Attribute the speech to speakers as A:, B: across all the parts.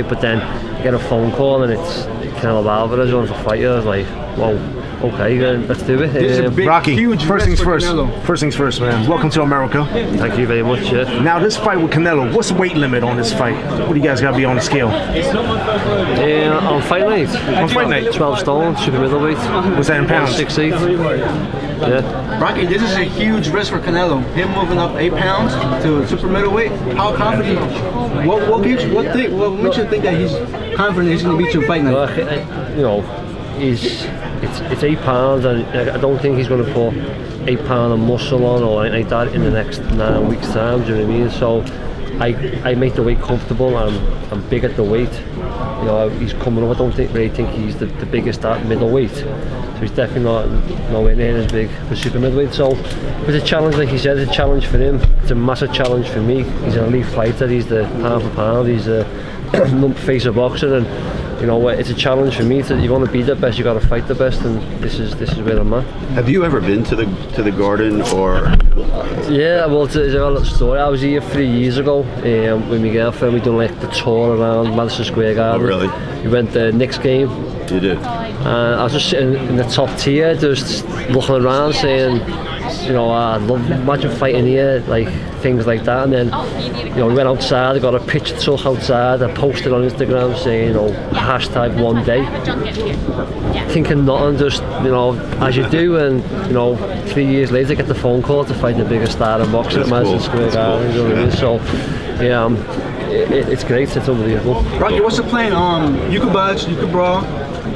A: But then you get a phone call and it's Canelo Alvarez on to fight you. I was like, whoa, okay, let's do it.
B: This is a big,
C: Rocky,
B: huge
C: first things first.
B: Canelo.
C: First things first, man. Welcome to America.
A: Thank you very much.
C: Now this fight with Canelo, what's the weight limit on this fight? What do you guys got to be on the scale?
A: On fight night.
C: On fight night.
A: 12 stone, super middleweight.
C: What's that in pounds?
A: 6'8". Yeah.
B: Rocky, this is a huge risk for Canelo. Him moving up 8 pounds to super middleweight. How confident? What makes you think that he's confident he's going to beat you fight night?
A: Well, you know, it's 8 pounds, and I don't think he's going to put 8 pounds of muscle on or anything like that in the next 9 weeks' time. Do you know what I mean? So I make the weight comfortable. I'm big at the weight. You know, he's coming up. I don't really think he's the biggest at middleweight. So he's definitely nowhere near as big for super middleweight. So it's a challenge, like he said, it's a challenge for him. It's a massive challenge for me. He's an elite fighter. He's the pound for pound. He's a face of boxing, and you know, it's a challenge for me. You want to be the best, you got to fight the best, and this is where I'm at.
D: Have you ever been to the Garden or?
A: Yeah, well, it's a little story. I was here 3 years ago with my girlfriend. We done like the tour around Madison Square Garden.
D: Oh, really?
A: We went to the Knicks game.
D: You did.
A: I was just sitting in the top tier, just looking around, saying, you know, I'd love, imagine fighting here, like things like that. And then, you know, we went outside. I got a picture took outside. I posted on Instagram saying, you know, hashtag one day. Thinking nothing, just, you know, as you do. And you know, 3 years later, I get the phone call to fight the biggest star in boxing at Madison Square Garden. You know what I mean? So, yeah, it's great. It's unbelievable.
B: Rocky, what's the plan? You could budge, you could brawl.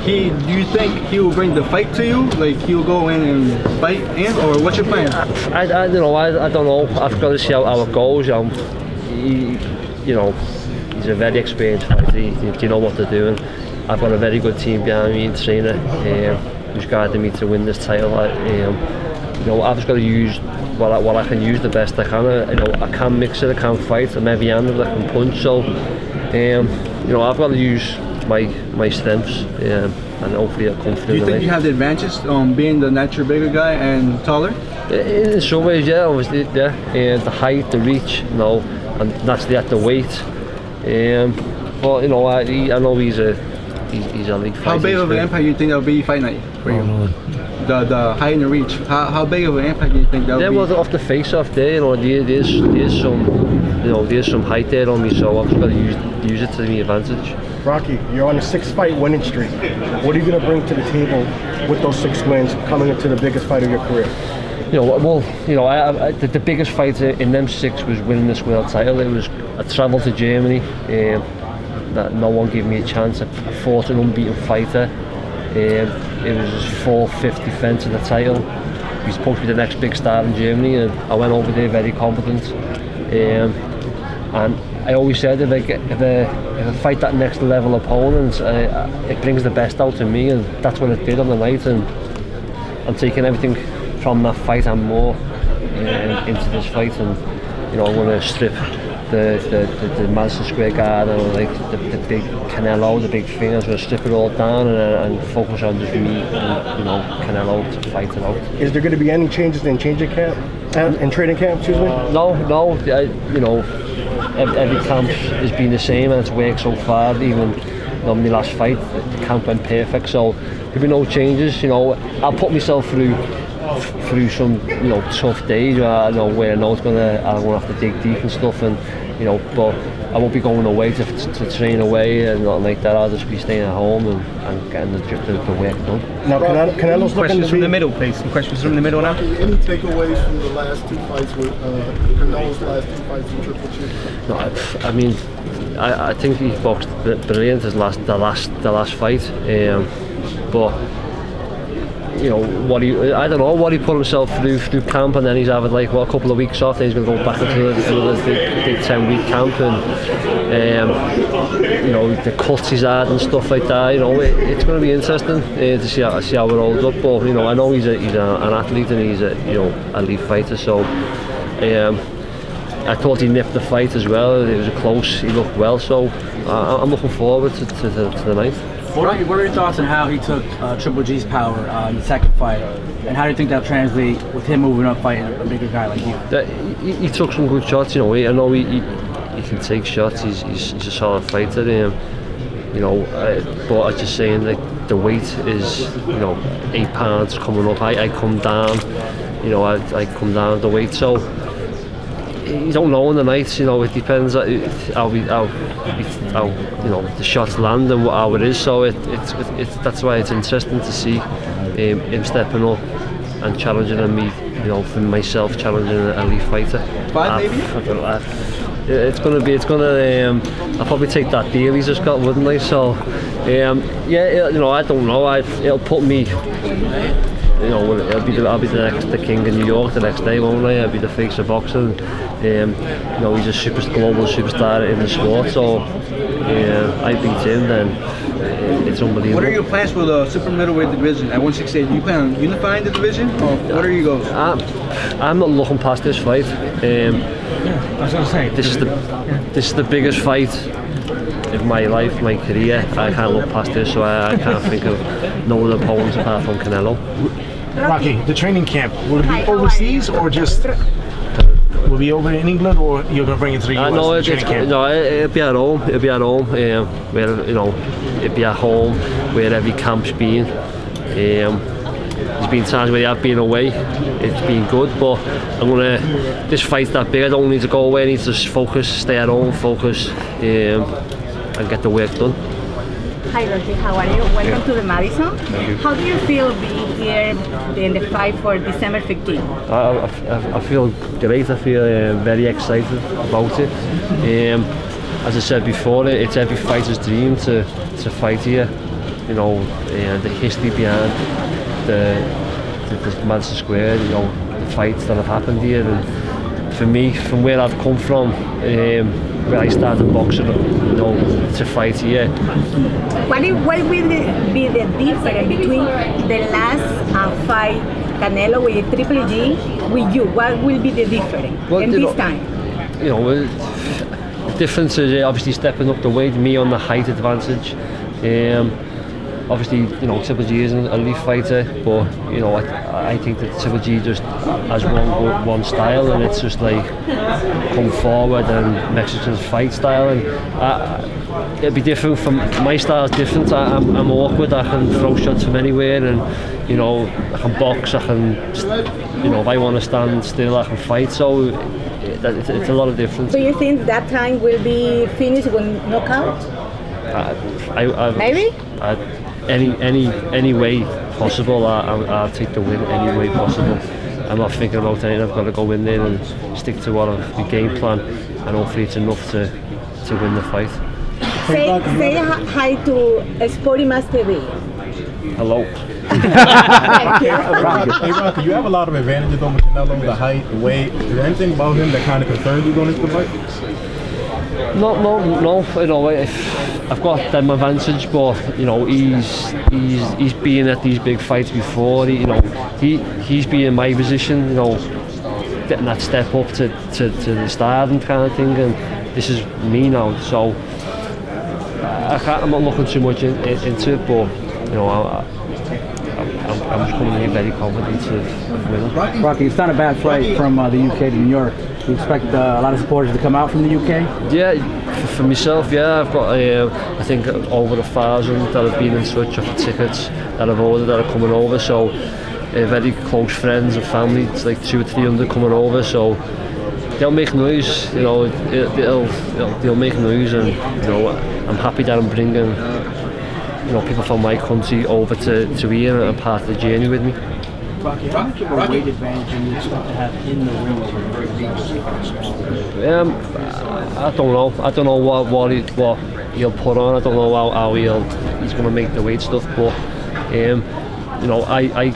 B: Do you think he will bring the fight to you? Like he'll go in and fight in, or what's your plan?
A: I don't know. I don't know. I've got to see how it goes. You know, he's a very experienced fighter. They know what they're doing. I've got a very good team behind me, trainer, who's guiding me to win this title. You know, I've just got to use what I can use the best I can. You know, I can mix it. I can fight. I'm heavy-handed. I can punch. So, you know, I've got to use my strengths, and hopefully I'll come through.
B: Do you think you have the advantage being the natural bigger guy and taller?
A: In some ways, yeah, obviously, yeah. And the height, the reach, you know, and naturally at the weight. But you know, I know he's a elite fighter.
B: How big of an impact do you think that'll be fight night for you? The height and the reach. How big of an impact do you think that'll be?
A: Yeah, well, off the face-off there, you know, there's some height there on me, so I've just got to use it to my advantage.
E: Rocky, you're on a 6-fight winning streak. What are you going to bring to the table with those 6 wins coming into the biggest fight of your career?
A: You know, well, you know, the biggest fight in them 6 was winning this world title. I travelled to Germany. That no one gave me a chance. I fought an unbeaten fighter. It was his 4th defence of the title. He was supposed to be the next big star in Germany, and I went over there very confident. And I always said if I fight that next level opponent, it brings the best out of me, and that's what it did on the night. And I'm taking everything from that fight and more into this fight, and you know, I want to strip the Madison Square Garden, like the big Canelo, the big thing. I was going to strip it all down and focus on just me and, you know, Canelo to fight it out. Is there going to be any changes in training camp? Excuse me? No. You know, every camp has been the same, and it's worked so far. Even on my last fight, the camp went perfect, so there'll be no changes. You know, I'll put myself through some, you know, tough days where I know I'm gonna have to dig deep and stuff, and you know, but I won't be going away to train away and nothing like that. I'll just be staying at home and getting the work done.
E: Now, Canelo's
B: questions from the middle, please. Some questions from the middle now.
F: Any takeaways from the last 2 fights with Canelo's last 2 fights with Triple G?
A: No, I mean, I think he boxed brilliant his the last fight, but you know, I don't know what he put himself through camp, and then he's having like a couple of weeks off. Then he's going to go back into another big 10-week camp, and you know, the cuts he's had and stuff like that. You know, it's going to be interesting to see how it holds up. But you know, I know he's an athlete, and he's a elite fighter. So I thought he nipped the fight as well. It was close. He looked well. So I'm looking forward to the night.
G: What are your thoughts on how he took Triple G's power in the second fight, and how do you think that'll translate with him moving up fighting a bigger guy like you?
A: He took some good shots, you know. I know he he can take shots. He's a solid fighter. You know, but I'm just saying, like, the weight is, you know, 8 pounds coming up. I come down, you know, I come down the weight. So you don't know in the night. You know, it depends how you know, the shots land and how it is. So it's that's why it's interesting to see him stepping up and challenging me. You know, for myself, challenging an elite fighter.
B: 5 maybe?
A: It's gonna. I'll probably take that deal he's just got, wouldn't I? So, yeah, you know, I don't know. It'll put me. You know, I'll be the king in New York the next day, won't I? I'll be the face of boxing. You know, he's a global superstar in the sport. So, I beat him, then it's unbelievable.
B: What are your plans for the super middleweight division at 168? Do you plan on unifying the division, or what are your goals?
A: I'm not looking past this fight.
C: I was going to say,
A: this is the biggest fight of my life, my career. I can't look past this, so I can't think of no other opponents apart from Canelo.
C: Rocky, the training camp, will it be overseas or just will it be over in England, or you're going to bring it to the US?
A: No, it'll be at home. It'll be at home. Where, you know, it'll be at home where every camp's been. There's been times where I've been away, it's been good, but this fight's that big, I don't need to go away, I need to just focus, stay at home, focus, and get the work done.
H: Hi Rocky, how are you? Welcome to the Madison. How do you feel being here in the fight for December 15th?
A: I feel great, I feel very excited about it. As I said before, it's every fighter's dream to fight here. You know, the history behind the Madison Square, you know, the fights that have happened here, and for me, from where I've come from, where I started boxing, you know, to fight here.
H: What will be the difference between the last fight, Canelo with Triple G, with you? What will be the difference this time?
A: You know, the difference is obviously stepping up the weight, me on the height advantage. Obviously, you know, Triple G is an elite fighter, but you know, I think that Triple G just has one style, and it's just like come forward and Mexicans fight style, and it'll be different. From my style is different. I'm awkward. I can throw shots from anywhere, and you know, I can box. I can, you know, if I want to stand still, I can fight. So it's a lot of difference.
H: Do you think that time will be finished with knockout? Maybe. Any way possible, I'll take the win any way possible. I'm not thinking about anything. I've got to go in there and stick to the game plan, and hopefully it's enough to win the fight. Say hi to Sporty Master TV.
A: Hello.
I: Hey Rocky, you have a lot of advantages over Canelo, the height, the weight. Is there anything about him that kind of concerns you going into the fight?
A: No. You know, I've got them advantage, but you know, he's been at these big fights before. He's been in my position. You know, getting that step up to the stardom kind of thing, and this is me now. So I'm not looking too much into it, but you know, I'm just coming here very confident to win.
G: Rocky, it's not a bad flight from the UK to New York. Do you expect a lot of supporters to come out from the UK?
A: Yeah, for myself, yeah. I've got, I think, over 1,000 that have been in touch for tickets that I've ordered that are coming over. So, very close friends and family. It's like 200 or 300 coming over. So, they'll make noise. You know, they'll make noise, and you know, I'm happy that I'm bringing, you know, people from my country over to here and part of the journey with me.
G: Rocky, how much of a weight advantage do you expect to have in the ring?
A: I don't know. I don't know what he'll put on. I don't know how he's going to make the weight stuff. But you know, I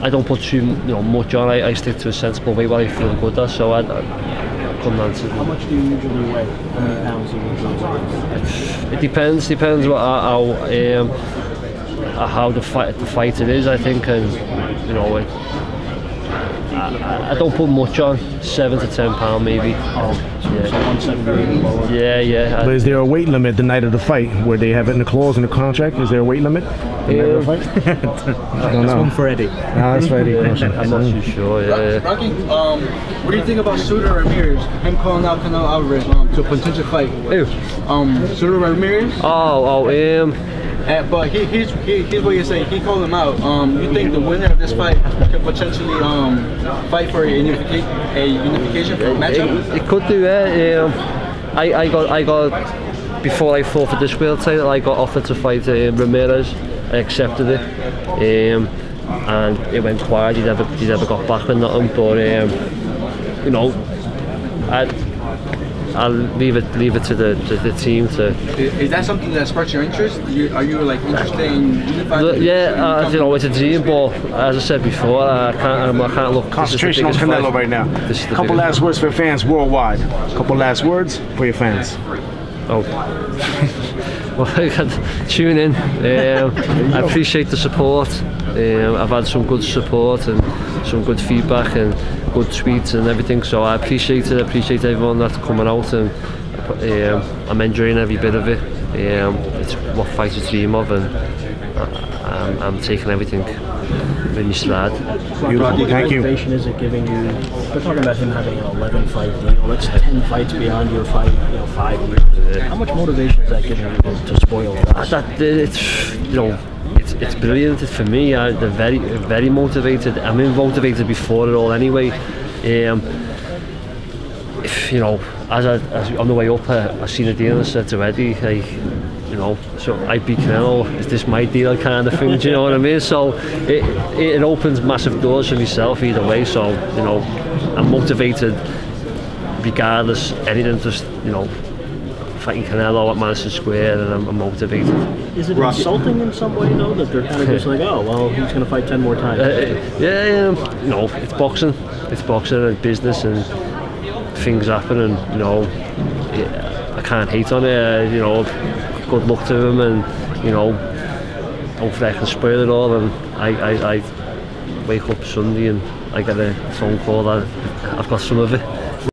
A: don't put too much on. I stick to a sensible weight what I feel good at. So I couldn't answer.
G: How much do you usually weigh? How many pounds do you usually weigh?
A: It depends. Depends how the fight it is, I think, and you know, I don't put much on, 7 to 10 pound maybe. Yeah.
C: But is there a weight limit the night of the fight where they have it in the clause in the contract? Is there a weight limit the night of the fight? I don't know.
G: That's one for Eddie.
C: That's for Eddie.
A: I'm not too sure.
B: Rocky, what do you think about Sutter Ramirez? Him calling out Canelo Alvarez to a potential fight.
A: Who?
B: Sutter Ramirez. But here's what you're saying. He called him out. You think the winner of this fight could potentially fight for a unification matchup?
A: It could do. I got before I fought for this world title. I got offered to fight Ramirez. I accepted it, and it went quiet. He never got back with nothing. But you know, I'll leave it to the team to.
B: Is that something that sparks your interest? Are you like interested in unifying?
A: Yeah, you know, it's a dream, but as I said before, I can't look.
C: Concentration on Canelo
A: fight
C: right now.
A: Couple
C: last words for fans worldwide. Couple last words for your fans.
A: Oh. Well, tune in. I appreciate the support. I've had some good support and some good feedback and good tweets and everything, so I appreciate it. I appreciate everyone that's coming out, and I'm enjoying every bit of it. It's what fights a dream of, and I'm taking everything really stride.
C: Beautiful. Thank you.
E: What motivation is it giving you? We're talking about him having an 11-fight deal. That's 10 fights beyond your fight, 5 years. How much motivation is that giving you to spoil that?
A: It's brilliant for me. They're very motivated. I'm motivated before it all anyway. If, you know, as on the way up, I seen a deal and said to Eddie, hey, you know, so I beat Canelo, is this my deal kind of thing, do you know what I mean? So it opens massive doors for myself either way, so, you know, I'm motivated regardless, anything, just, you know, fighting Canelo at Madison Square, and I'm motivated.
E: Is it insulting in some way, though, that they're kind of just like, oh, well, he's going to fight 10 more times?
A: Yeah, you know, it's boxing and business, and things happen, and, you know, I can't hate on it, you know, good luck to him, and, you know, hopefully I can spoil it all, and I wake up Sunday and I get a phone call that I've got some of it.